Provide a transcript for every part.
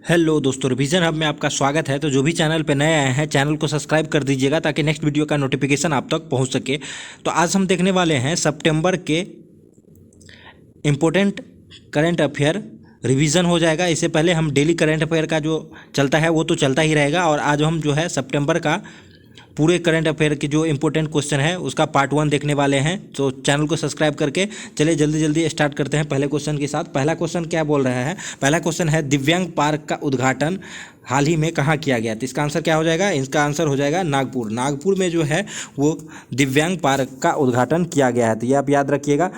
Hello दोस्तों, revision hub में आपका स्वागत है। तो जो भी चैनल पे नए आए हैं, चैनल को सब्सक्राइब कर दीजिएगा ताकि नेक्स्ट वीडियो का नोटिफिकेशन आप तक पहुंच सके। तो आज हम देखने वाले हैं सितंबर के इम्पोर्टेंट करंट अफेयर रिवीजन हो जाएगा। इससे पहले हम डेली करंट अफेयर का जो चलता है वो तो चलता ही रहेगा, और आज हम जो है सितंबर का पूरे करंट अफेयर के जो इंपॉर्टेंट क्वेश्चन है उसका पार्ट 1 देखने वाले हैं। तो चैनल को सब्सक्राइब करके चलिए जल्दी जल्दी स्टार्ट करते हैं पहले क्वेश्चन के साथ। पहला क्वेश्चन क्या बोल रहा है? पहला क्वेश्चन है दिव्यांग पार्क का उद्घाटन हाल ही में कहाँ किया गया? तो इसका आंसर क्या हो जाएगा? इसका आंसर हो जाएगा नागपुर। नागपुर में जो है वो दिव्यांग पार्क का उद्घाटन किया गया है। तो ये आप याद रखिएगा।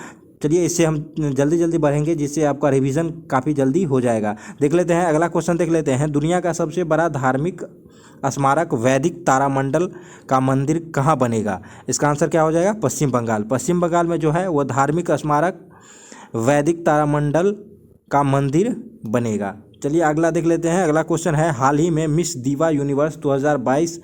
चलिए इससे हम जल्दी जल्दी बढ़ेंगे, जिससे आपका रिवीजन काफ़ी जल्दी हो जाएगा। देख लेते हैं अगला क्वेश्चन, देख लेते हैं। दुनिया का सबसे बड़ा धार्मिक स्मारक वैदिक तारामंडल का मंदिर कहाँ बनेगा? इसका आंसर क्या हो जाएगा? पश्चिम बंगाल। पश्चिम बंगाल में जो है वो धार्मिक स्मारक वैदिक तारामंडल का मंदिर बनेगा। चलिए अगला देख लेते हैं। अगला क्वेश्चन है हाल ही में मिस दीवा यूनिवर्स 2022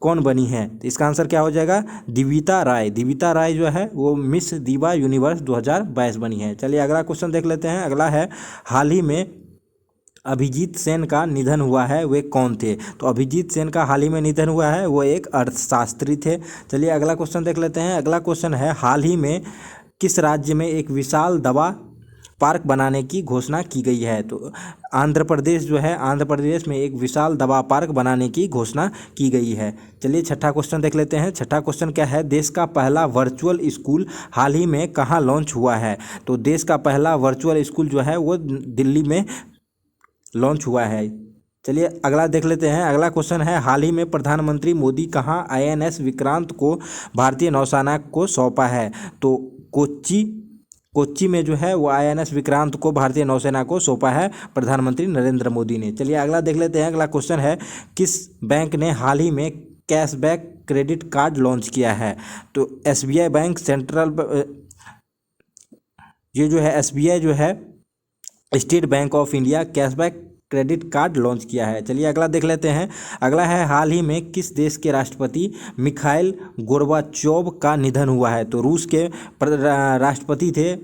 कौन बनी है? तो इसका आंसर क्या हो जाएगा? दिविता राय। दिविता राय जो है वो मिस दीवा यूनिवर्स 2022 बनी है। चलिए अगला क्वेश्चन देख लेते हैं। अगला है हाल ही में अभिजीत सेन का निधन हुआ है, वे कौन थे? तो अभिजीत सेन का हाल ही में निधन हुआ है, वो एक अर्थशास्त्री थे। चलिए अगला क्वेश्चन देख लेते हैं। अगला क्वेश्चन है हाल ही में किस राज्य में एक विशाल दवा पार्क बनाने की घोषणा की गई है? तो आंध्र प्रदेश जो है, आंध्र प्रदेश में एक विशाल दवा पार्क बनाने की घोषणा की गई है। चलिए छठा क्वेश्चन देख लेते हैं। छठा क्वेश्चन क्या है? देश का पहला वर्चुअल स्कूल हाल ही में कहाँ लॉन्च हुआ है? तो देश का पहला वर्चुअल स्कूल जो है वो दिल्ली में लॉन्च हुआ है। चलिए अगला देख लेते हैं। अगला क्वेश्चन है हाल ही में प्रधानमंत्री मोदी कहाँ INS विक्रांत को भारतीय नौसेना को सौंपा है? तो कोच्चि में जो है वो INS विक्रांत को भारतीय नौसेना को सौंपा है प्रधानमंत्री नरेंद्र मोदी ने। चलिए अगला देख लेते हैं। अगला क्वेश्चन है किस बैंक ने हाल ही में कैशबैक क्रेडिट कार्ड लॉन्च किया है? तो SBI बैंक ये जो है SBI जो है state bank of India cashback credit card launch किया है। चलिए अगला देख लेते हैं। अगला है हाल ही में किस देश के राष्ट्रपति मिखाइल गोर्बाचोव का निधन हुआ है? तो रूस के राष्ट्रपति थे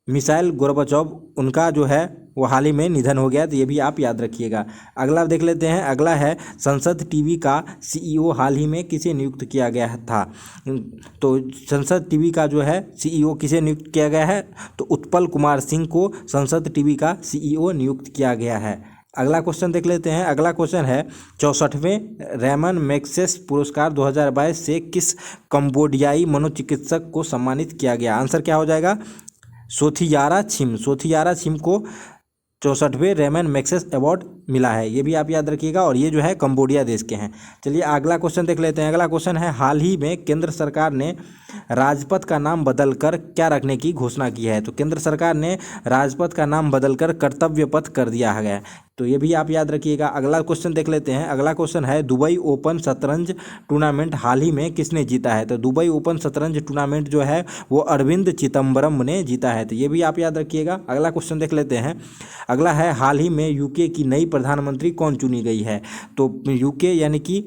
मिसाइल गोर्बाचोव, उनका जो है वो हाल ही में निधन हो गया। तो ये भी आप याद रखिएगा। अगला देख लेते हैं। अगला है संसद टीवी का CEO हाल ही में किसे नियुक्त किया गया था? तो संसद टीवी का जो है CEO किसे नियुक्त किया गया है? तो उत्पल कुमार सिंह को संसद टीवी का CEO नियुक्त किया गया है। अगला क्वेश्चन देख लेते हैं। अगला क्वेश्चन है 64वें रैमन मैग्सेसे पुरस्कार 2022 से किस कंबोडियाई मनोचिकित्सक को सम्मानित किया गया? आंसर क्या हो जाएगा? सोथियारा छिम। सोथियारा छिम को 64वें रेमन मैग्सेसे अवार्ड मिला है। ये भी आप याद रखिएगा, और ये जो है कंबोडिया देश के हैं। चलिए अगला क्वेश्चन देख लेते हैं। अगला क्वेश्चन है हाल ही में केंद्र सरकार ने राजपथ का नाम बदलकर क्या रखने की घोषणा की है? तो केंद्र सरकार ने राजपथ का नाम बदलकर कर्तव्य पथ कर दिया है। तो ये भी आप याद रखिएगा। अगला क्वेश्चन देख लेते हैं। अगला क्वेश्चन है दुबई ओपन शतरंज टूर्नामेंट हाल ही में किसने जीता है? तो दुबई ओपन शतरंज टूर्नामेंट जो है वो अरविंद चिदम्बरम ने जीता है। तो ये भी आप याद रखिएगा। अगला क्वेश्चन देख लेते हैं। अगला है हाल ही में UK की नई प्रधानमंत्री कौन चुनी गई है? तो UK यानी कि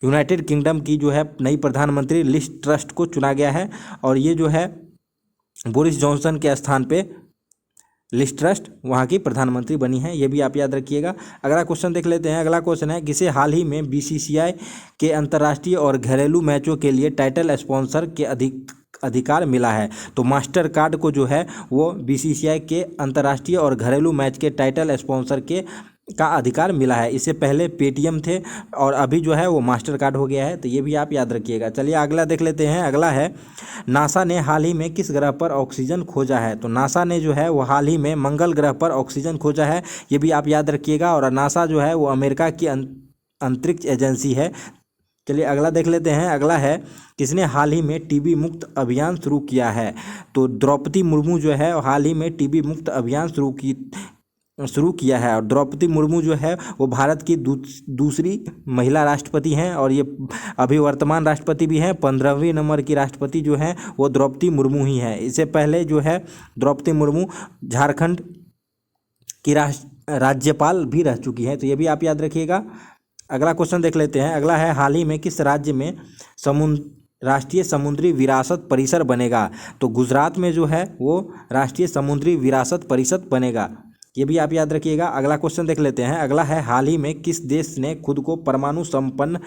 यूनाइटेड किंगडम की जो है नई प्रधानमंत्री लिज ट्रस को चुना गया है, और ये जो है बोरिस जॉनसन के स्थान पे लिज ट्रस वहाँ की प्रधानमंत्री बनी है। ये भी आप याद रखिएगा। अगला क्वेश्चन देख लेते हैं। अगला क्वेश्चन है किसे हाल ही में BCCI के अंतर्राष्ट्रीय और घरेलू मैचों के लिए टाइटल स्पॉन्सर के अधिकार मिला है? तो मास्टर कार्ड को जो है वो BCCI के अंतर्राष्ट्रीय और घरेलू मैच के टाइटल स्पॉन्सर का अधिकार मिला है। इससे पहले पेटीएम थे, और अभी जो है वो मास्टर कार्ड हो गया है। तो ये भी आप याद रखिएगा। चलिए अगला देख लेते हैं। अगला है नासा ने हाल ही में किस ग्रह पर ऑक्सीजन खोजा है? तो नासा ने जो है वो हाल ही में मंगल ग्रह पर ऑक्सीजन खोजा है। ये भी आप याद रखिएगा। और नासा जो है वो अमेरिका की अंतरिक्ष एजेंसी है। चलिए अगला देख लेते हैं। अगला है किसने हाल ही में TB मुक्त अभियान शुरू किया है? तो द्रौपदी मुर्मू जो है हाल ही में TB मुक्त अभियान शुरू किया है। और द्रौपदी मुर्मू जो है वो भारत की दूसरी महिला राष्ट्रपति हैं, और ये अभी वर्तमान राष्ट्रपति भी हैं। 15वीं नंबर की राष्ट्रपति जो हैं वो द्रौपदी मुर्मू ही हैं। इससे पहले जो है द्रौपदी मुर्मू झारखंड की राज्यपाल भी रह चुकी हैं। तो ये भी आप याद रखिएगा। अगला क्वेश्चन देख लेते हैं। अगला है हाल ही में किस राज्य में राष्ट्रीय समुद्री विरासत परिसर बनेगा? तो गुजरात में जो है वो राष्ट्रीय समुद्री विरासत परिषद बनेगा। ये भी आप याद रखिएगा। अगला क्वेश्चन देख लेते हैं। अगला है, हाल ही में किस देश ने खुद को परमाणु संपन्न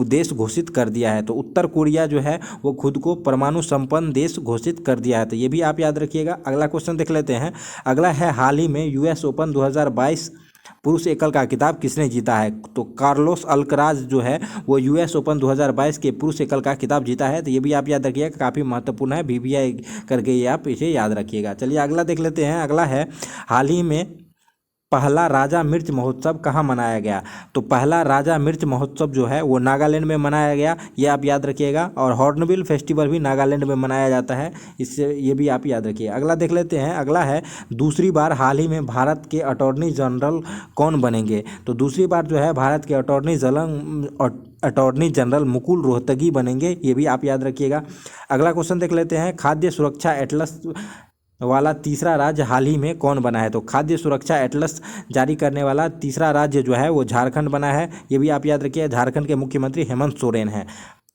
देश घोषित कर दिया है? तो उत्तर कोरिया जो है वो खुद को परमाणु संपन्न देश घोषित कर दिया है, तो ये भी आप याद रखिएगा। अगला क्वेश्चन देख लेते हैं। अगला है, हाल ही में यूएस ओपन 2022 पुरुष एकल का खिताब किसने जीता है? तो कार्लोस अल्कराज जो है वो यूएस ओपन 2022 के पुरुष एकल का खिताब जीता है, तो ये भी आप याद रखिएगा, काफ़ी महत्वपूर्ण है, बीबीआई करके ये आप इसे याद रखिएगा। चलिए अगला देख लेते हैं। अगला है, हाल ही में पहला राजा मिर्च महोत्सव कहाँ मनाया गया? तो पहला राजा मिर्च महोत्सव जो है वो नागालैंड में मनाया गया, ये आप याद रखिएगा। और हॉर्नबिल फेस्टिवल भी नागालैंड में मनाया जाता है, इससे ये भी आप याद रखिए। अगला देख लेते हैं। अगला है, दूसरी बार हाल ही में भारत के अटॉर्नी जनरल कौन बनेंगे? तो दूसरी बार जो है भारत के अटॉर्नी जनरल मुकुल रोहतगी बनेंगे, ये भी आप याद रखिएगा। अगला क्वेश्चन देख लेते हैं। खाद्य सुरक्षा एटलस वाला तीसरा राज्य हाल ही में कौन बना है? तो खाद्य सुरक्षा एटलस जारी करने वाला तीसरा राज्य जो है वो झारखंड बना है, ये भी आप याद रखिए। झारखंड के मुख्यमंत्री हेमंत सोरेन हैं,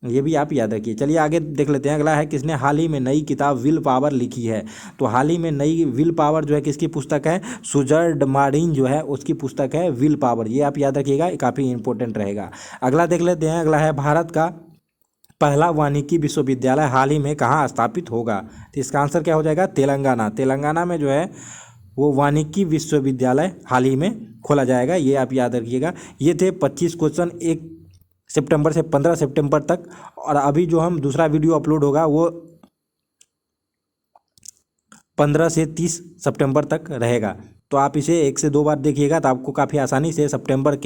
ये भी आप याद रखिए। चलिए आगे देख लेते हैं। अगला है, किसने हाल ही में नई किताब विल पावर लिखी है? तो हाल ही में नई विल पावर जो है किसकी पुस्तक है? सुजर्ड मार्टिन जो है उसकी पुस्तक है विल पावर, ये आप याद रखिएगा, काफ़ी इंपॉर्टेंट रहेगा। अगला देख लेते हैं। अगला है, भारत का पहला वानिकी विश्वविद्यालय हाल ही में कहाँ स्थापित होगा? तो इसका आंसर क्या हो जाएगा? तेलंगाना। तेलंगाना में जो है वो वानिकी विश्वविद्यालय हाल ही में खोला जाएगा, ये आप याद रखिएगा। ये थे 25 क्वेश्चन 1 सितंबर से 15 सितंबर तक, और अभी जो हम दूसरा वीडियो अपलोड होगा वो 15 से 30 सितंबर तक रहेगा, तो आप इसे 1 से 2 बार देखिएगा, तो आपको काफ़ी आसानी से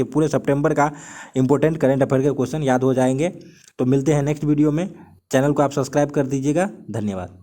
पूरे सितंबर का इंपॉर्टेंट करंट अफेयर के क्वेश्चन याद हो जाएंगे। तो मिलते हैं नेक्स्ट वीडियो में। चैनल को आप सब्सक्राइब कर दीजिएगा। धन्यवाद।